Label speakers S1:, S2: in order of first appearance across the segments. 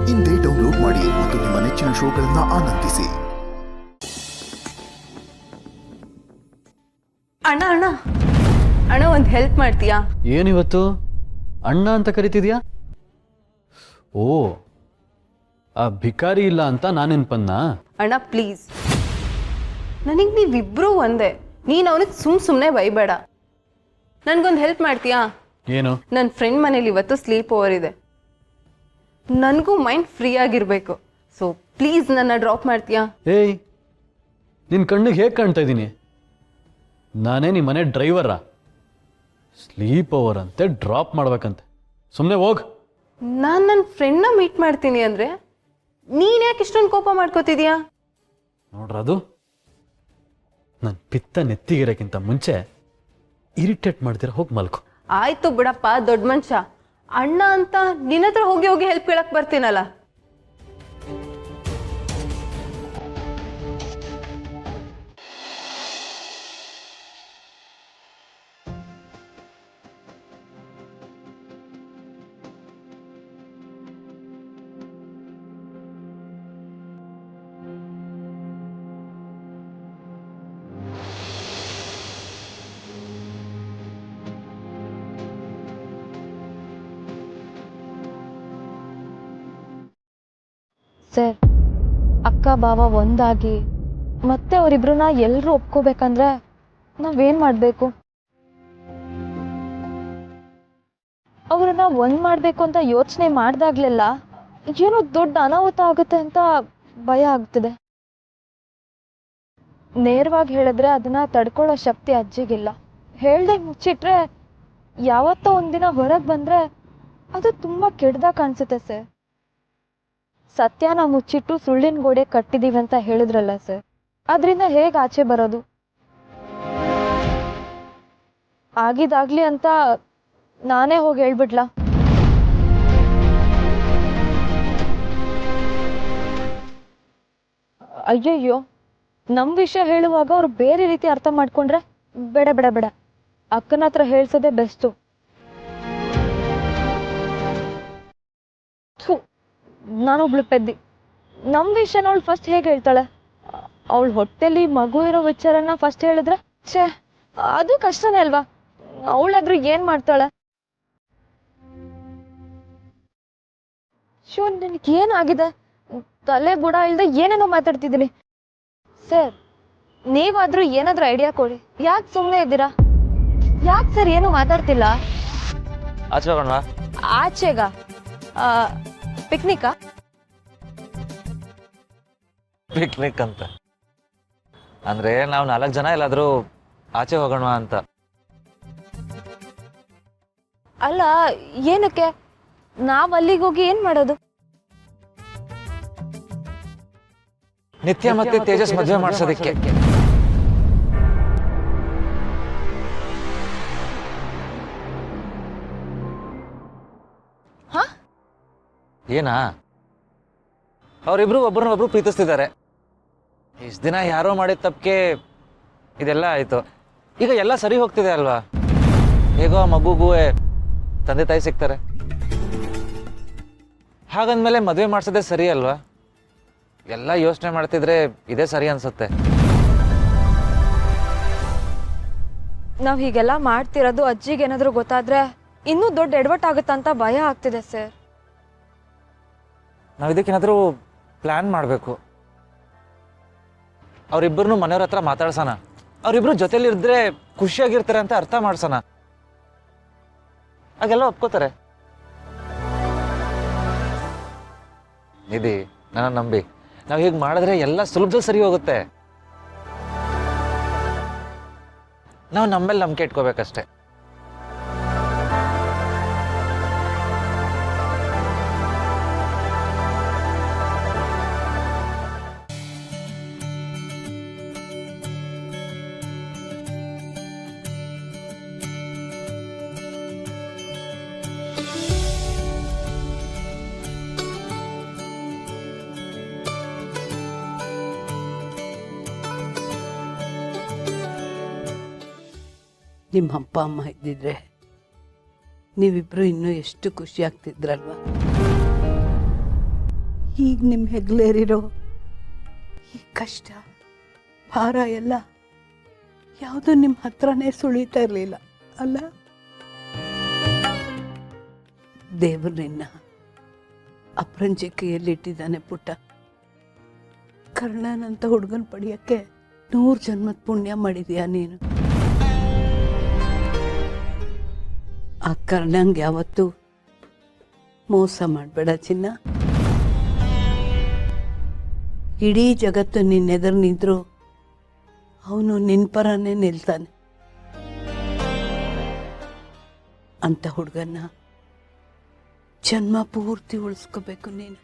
S1: ಇಂದೇ ಡೌನ್ಲೋಡ್ ಮಾಡಿ ಮತ್ತು ನಿಮ್ಮ ನೆಚ್ಚಿನ ಶೋಗಳನ್ನು ಆನಂದಿಸಿ.
S2: ಅಣ್ಣ ಅಣ್ಣ ಅಣ್ಣ ಒಂದು ಹೆಲ್ಪ್ ಮಾಡ್ತೀಯಾ?
S3: ಏನಿವತ್ತು ಅಣ್ಣ ಅಂತ ಕರಿತಿದ್ಯಾ? ಓ, ಆ ಭಿಕಾರಿ ಇಲ್ಲ ಅಂತ ನಾನೆನ್ಪನ್ನ?
S2: ಅಣ್ಣ ಪ್ಲೀಸ್, ನನಗೆ ನೀವಿಬ್ರು ಒಂದೇ. ನೀನು ಅವನಿಗೆ ಸುಮ್ಮನೆ ಬೈಬೇಡ. ನನ್ಗೊಂದು ಹೆಲ್ಪ್ ಮಾಡ್ತೀಯಾ?
S3: ಏನು?
S2: ನನ್ನ ಫ್ರೆಂಡ್ ಮನೇಲಿ ಇವತ್ತು ಸ್ಲೀಪ್ ಓವರ್ ಇದೆ. ನನಗೂ ಮೈಂಡ್ ಫ್ರೀ ಆಗಿರಬೇಕು. ಸೊ ಪ್ಲೀಸ್ ನನ್ನ ಡ್ರಾಪ್ ಮಾಡ್ತೀಯಾ?
S3: ಏಯ್, ನಿನ್ನ ಕಣ್ಣಿಗೆ ಹೇಗೆ ಕಾಣ್ತಾ ಇದ್ದೀನಿ? ನಾನೇ ನಿಮ್ಮ ಮನೆ ಡ್ರೈವರಾ? ಸ್ಲೀಪ್ ಓವರ್ ಅಂತೆ, ಡ್ರಾಪ್ ಮಾಡ್ಬೇಕಂತೆ. ಸುಮ್ಮನೆ ಹೋಗ್.
S2: ನಾನು ನನ್ನ ಫ್ರೆಂಡ್ನ ಮೀಟ್ ಮಾಡ್ತೀನಿ ಅಂದರೆ ನೀನು ಯಾಕೆ ಇಷ್ಟೊಂದು ಕೋಪ ಮಾಡ್ಕೋತಿದ್ಯಾ?
S3: ನೋಡ್ರದು, ನನ್ನ ಪಿತ್ತ ನೆತ್ತಿಗಿರೋಕ್ಕಿಂತ ಮುಂಚೆ ಇರಿಟೇಟ್ ಮಾಡ್ತೀರ, ಹೋಗಿ ಮಲ್ಕೊ.
S2: ಆಯ್ತು ಬಿಡಪ್ಪ, ದೊಡ್ಡ ಮನುಷ್ಯ. ಅಣ್ಣ ಅಂತ ನಿನ್ನ ಹತ್ರ ಹೋಗಿ ಹೋಗಿ ಹೆಲ್ಪ್ ಕೇಳಕ್ ಬರ್ತೀನಲ್ಲ.
S4: ಸರ್, ಅಕ್ಕ ಬಾವ ಒಂದಾಗಿ ಮತ್ತೆ ಅವರಿಬ್ರನ್ನ ಎಲ್ಲರೂ ಒಪ್ಕೋಬೇಕಂದ್ರೆ ನಾವೇನ್ ಮಾಡಬೇಕು? ಅವ್ರನ್ನ ಒಂದ್ ಮಾಡಬೇಕು ಅಂತ ಯೋಚನೆ ಮಾಡ್ದಾಗ್ಲೆಲ್ಲ ಏನೋ ದೊಡ್ಡ ಅನಾಹುತ ಆಗುತ್ತೆ ಅಂತ ಭಯ ಆಗ್ತಿದೆ. ನೇರವಾಗಿ ಹೇಳಿದ್ರೆ ಅದನ್ನ ತಡ್ಕೊಳ್ಳೋ ಶಕ್ತಿ ಅಜ್ಜಿಗಿಲ್ಲ. ಹೇಳ್ದೆ ಮುಚ್ಚಿಟ್ರೆ ಯಾವತ್ತೋ ಒಂದಿನ ಹೊರಗೆ ಬಂದ್ರೆ ಅದು ತುಂಬಾ ಕೆಡ್ದಾಗ ಕಾಣಿಸುತ್ತೆ ಸರ್. ಸತ್ಯನ ಮುಚ್ಚಿಟ್ಟು ಸುಳ್ಳಿನ ಗೋಡೆ ಕಟ್ಟಿದೀವಿ ಅಂತ ಹೇಳಿದ್ರಲ್ಲ ಸರ್, ಅದರಿಂದ ಹೇಗೆ ಆಚೆ ಬರೋದು? ಆಗಿದಾಗ್ಲಿ ಅಂತ ನಾನೇ ಹೋಗಿ ಹೇಳ್ಬಿಡ್ಲಾ? ಅಯ್ಯಯ್ಯೋ, ನಮ್ಮ ವಿಷಯ ಹೇಳುವಾಗ ಅವ್ರು ಬೇರೆ ರೀತಿ ಅರ್ಥ ಮಾಡ್ಕೊಂಡ್ರೆ ಬೇಡ ಬೇಡ ಬೇಡ, ಅಕ್ಕನ ಹತ್ರ ಹೇಳ್ಸೋದೇ ಬೆಸ್ಟು. ನಾನೊಬ್ಳು ಪೆದ್ದಿ. ನಮ್ಮ ವಿಷಯನ ಅವಳು ಫಸ್ಟ್ ಹೇಗೆ ಹೇಳ್ತಾಳೆ? ಅವಳು ಹೊಟ್ಟೆಲಿ ಮಗು ಇರೋ ವಿಚಾರನ ಫಸ್ಟ್ ಹೇಳಿದ್ರೆ ಛೇ, ಅದು ಕಷ್ಟನೇ ಅಲ್ವಾ? ಅವಳಾದ್ರೂ ಏನ್ ಮಾಡ್ತಾಳೆ? ಶೋ, ನನಗೇನಾಗಿದೆ? ತಲೆ ಬುಡ ಇಲ್ದೆ ಏನೇನೋ ಮಾತಾಡ್ತಿದ್ದೀನಿ. ಸರ್, ನೀವಾದ್ರೂ ಏನಾದ್ರೂ ಐಡಿಯಾ ಕೊಡಿ. ಯಾಕೆ ಸುಮ್ಮನೆ ಇದ್ದೀರಾ? ಯಾಕೆ ಸರ್ ಏನು ಮಾತಾಡ್ತಿಲ್ಲ? ಆಚೆಗ ಪಿಕ್ನಿಕಾ?
S5: ಪಿಕ್ನಿಕ್ ಅಂತ ಅಂದ್ರೆ ನಾವು 4 ಜನ ಎಲ್ಲಾದ್ರೂ ಆಚೆ ಹೋಗೋಣ ಅಂತ.
S4: ಅಲ್ಲ, ಏನಕ್ಕೆ? ನಾವ್ ಅಲ್ಲಿಗೆ ಹೋಗಿ ಏನ್ ಮಾಡೋದು?
S5: ನಿತ್ಯ ಮತ್ತೆ ತೇಜಸ್ ಮದುವೆ ಮಾಡ್ಸೋದಕ್ಕೆ. ಏನಾ? ಅವರಿಬ್ರು ಒಬ್ಬರನ್ನೊಬ್ರು ಪ್ರೀತಿಸ್ತಿದ್ದಾರೆ. ಇಷ್ಟು ದಿನ ಯಾರೋ ಮಾಡಿದ ತಪ್ಪಿಗೆ ಇದೆಲ್ಲ ಆಯ್ತು. ಈಗ ಎಲ್ಲ ಸರಿ ಹೋಗ್ತಿದೆ ಅಲ್ವಾ? ಹೇಗೋ ಆ ಮಗುಗೂ ತಂದೆ ತಾಯಿ ಸಿಗ್ತಾರೆ. ಹಾಗಂದ್ಮೇಲೆ ಮದುವೆ ಮಾಡ್ಸೋದೇ ಸರಿ ಅಲ್ವಾ? ಎಲ್ಲ ಯೋಚನೆ ಮಾಡ್ತಿದ್ರೆ ಇದೇ ಸರಿ ಅನ್ಸುತ್ತೆ.
S4: ನಾವ್ ಹೀಗೆಲ್ಲ ಮಾಡ್ತಿರೋದು ಅಜ್ಜಿಗೆ ಏನಾದ್ರು ಗೊತ್ತಾದ್ರೆ ಇನ್ನೂ ದೊಡ್ಡ ಎಡವಟ್ಟಾಗುತ್ತಂತ ಭಯ ಆಗ್ತಿದೆ ಸರ್.
S5: ನಾವು ಇದಕ್ಕೇನಾದ್ರೂ ಪ್ಲಾನ್ ಮಾಡಬೇಕು. ಅವರಿಬ್ಬರನ್ನು ಮನೆಯವ್ರ ಹತ್ರ ಮಾತಾಡ್ಸೋಣ. ಅವರಿಬ್ರು ಜೊತೆಲಿದ್ರೆ ಖುಷಿಯಾಗಿರ್ತಾರೆ ಅಂತ ಅರ್ಥ ಮಾಡ್ಸೋಣ. ಹಾಗೆಲ್ಲ ಒಪ್ಕೋತಾರೆ. ನಿಧಿ, ನನ್ನ ನಂಬಿ, ನಾವು ಹೀಗೆ ಮಾಡಿದ್ರೆ ಎಲ್ಲ ಸುಲಭದಲ್ಲಿ ಸರಿ ಹೋಗುತ್ತೆ. ನಾವು ನಮ್ಮೇಲೆ ನಂಬಿಕೆ ಇಟ್ಕೋಬೇಕಷ್ಟೆ.
S6: ನಿಮ್ಮ ಅಪ್ಪ ಅಮ್ಮ ಇದ್ದಿದ್ರೆ ನೀವಿಬ್ರು ಇನ್ನೂ ಎಷ್ಟು ಖುಷಿ ಆಗ್ತಿದ್ರಲ್ವ. ಈಗ ನಿಮ್ಮ ಹೆಗ್ಲೇರಿರೋ ಈ ಕಷ್ಟ ಭಾರ ಎಲ್ಲ ಯಾವುದೂ ನಿಮ್ಮ ಹತ್ರನೇ ಸುಳಿತಾ ಇರಲಿಲ್ಲ ಅಲ್ಲ? ದೇವರು ನಿನ್ನ ಅಪರಂಜಿಕೆಯಲ್ಲಿಟ್ಟಿದ್ದಾನೆ ಪುಟ್ಟ. ಕರ್ಣನಂತ ಹುಡುಗನ ಪಡೆಯೋಕ್ಕೆ 100 ಜನ್ಮದ ಪುಣ್ಯ ಮಾಡಿದ್ಯಾ ನೀನು. ಆ ಕರ್ಣಂಗೆ ಯಾವತ್ತೂ ಮೋಸ ಮಾಡಬೇಡ ಚಿನ್ನ. ಇಡೀ ಜಗತ್ತು ನಿನ್ನೆದುರು ನಿಂತರೂ ಅವನು ನಿನ್ನ ಪರನೇ ನಿಲ್ತಾನೆ. ಅಂತ ಹುಡುಗನ್ನ ಜನ್ಮ ಪೂರ್ತಿ ಉಳಿಸ್ಕೋಬೇಕು ನೀನು.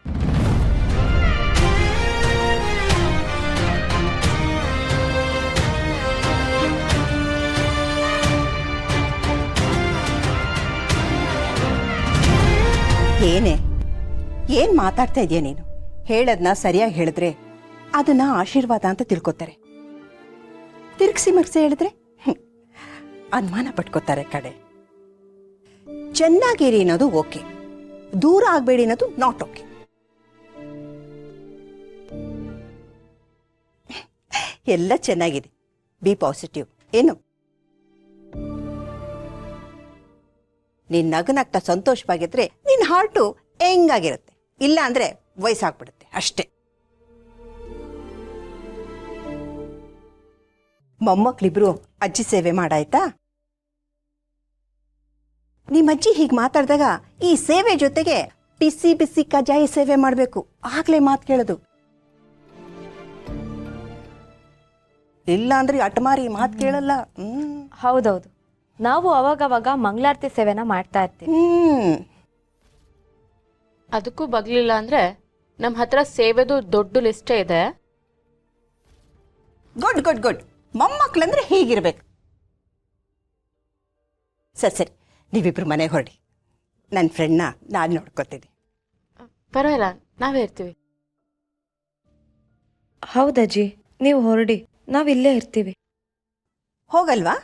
S7: ಏನ್ ಮಾತಾಡ್ತಾ ಇದೀಯ ನೀನು? ಹೇಳದ್ನ ಸರಿಯಾಗಿ ಹೇಳಿದ್ರೆ ಅದನ್ನ ಆಶೀರ್ವಾದ ಅಂತ ತಿಳ್ಕೊತಾರೆ. ತಿರ್ಗಿಸಿ ಮರ್ಸಿ ಹೇಳಿದ್ರೆ ಅನುಮಾನ ಪಟ್ಕೋತಾರೆ ಕಡೆ. ಚೆನ್ನಾಗಿರಿ ಅನ್ನೋದು ಓಕೆ, ದೂರ ಆಗ್ಬೇಡಿ ಅನ್ನೋದು ನಾಟ್ ಓಕೆ. ಎಲ್ಲ ಚೆನ್ನಾಗಿದೆ, ಬಿ ಪಾಸಿಟಿವ್. ಏನು ನೀನ್ ನಗನಗ್ತಾ ಸಂತೋಷವಾಗಿದ್ರೆ ನಿನ್ ಹಾರ್ಟು ಹೆಂಗಾಗಿರುತ್ತೆ, ಇಲ್ಲ ಅಂದ್ರೆ ವಯಸ್ಸಾಗ್ಬಿಡುತ್ತೆ ಅಷ್ಟೇ. ಮೊಮ್ಮಕ್ಳಿಬ್ರು ಅಜ್ಜಿ ಸೇವೆ ಮಾಡಾಯ್ತಾ? ನಿಮ್ಮಜ್ಜಿ ಹೀಗೆ ಮಾತಾಡಿದಾಗ ಈ ಸೇವೆ ಜೊತೆಗೆ ಬಿಸಿ ಬಿಸಿ ಕಜಾಯಿ ಸೇವೆ ಮಾಡಬೇಕು, ಆಗ್ಲೇ ಮಾತು ಕೇಳೋದು. ಇಲ್ಲ ಅಂದ್ರೆ ಅಟಮಾರಿ ಮಾತು ಕೇಳಲ್ಲ.
S4: ಹೌದೌದು, ನಾವು ಅವಾಗವಾಗ ಮಂಗಳಾರತಿ ಸೇವೆನ ಮಾಡ್ತಾ ಇರ್ತೀವಿ.
S8: ಅದಕ್ಕೂ ಬಗ್ಲಿಲ್ಲ ಅಂದ್ರೆ ನಮ್ಮ ಹತ್ರ ಸೇವೆದು ದೊಡ್ಡ ಲಿಸ್ಟೇ ಇದೆ.
S7: Good good good. ಮೊಮ್ಮಕ್ಳಂದ್ರೆ ಹೀಗಿರ್ಬೇಕು. ಸರಿ, ನೀವಿಬ್ರು ಮನೆಗೆ ಹೊರಡಿ. ನನ್ನ ಫ್ರೆಂಡ್ನ ನಾನು ನೋಡ್ಕೋತೀನಿ.
S8: ಪರವಾಗಿಲ್ಲ, ನಾವೇ ಇರ್ತೀವಿ.
S4: ಹೌದಜ್ಜಿ, ನೀವು ಹೊರಡಿ, ನಾವಿಲ್ಲೇ ಇರ್ತೀವಿ.
S7: ಹೋಗಲ್ವಾ?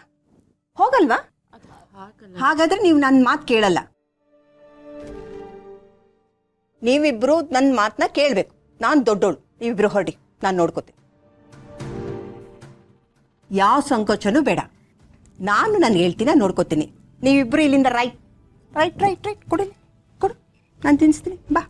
S7: ಹಾಗಾದ್ರೆ ನೀವು ನನ್ನ ಮಾತು ಕೇಳಲ್ಲ. ನೀವಿಬ್ರು ನನ್ನ ಮಾತನ್ನ ಕೇಳಬೇಕು. ನಾನು ದೊಡ್ಡೋಳು, ನೀವಿಬ್ರು ಹೊರಡಿ, ನಾನು ನೋಡ್ಕೋತೀನಿ. ಯಾವ ಸಂಕೋಚನೂ ಬೇಡ. ನಾನು ಹೇಳ್ತೀನ ನೋಡ್ಕೋತೀನಿ. ನೀವಿಬ್ರು ಇಲ್ಲಿಂದ ರೈಟ್ ಕೊಡು, ನಾನು ತಿನ್ನಿಸ್ತೀನಿ. ಬಾ.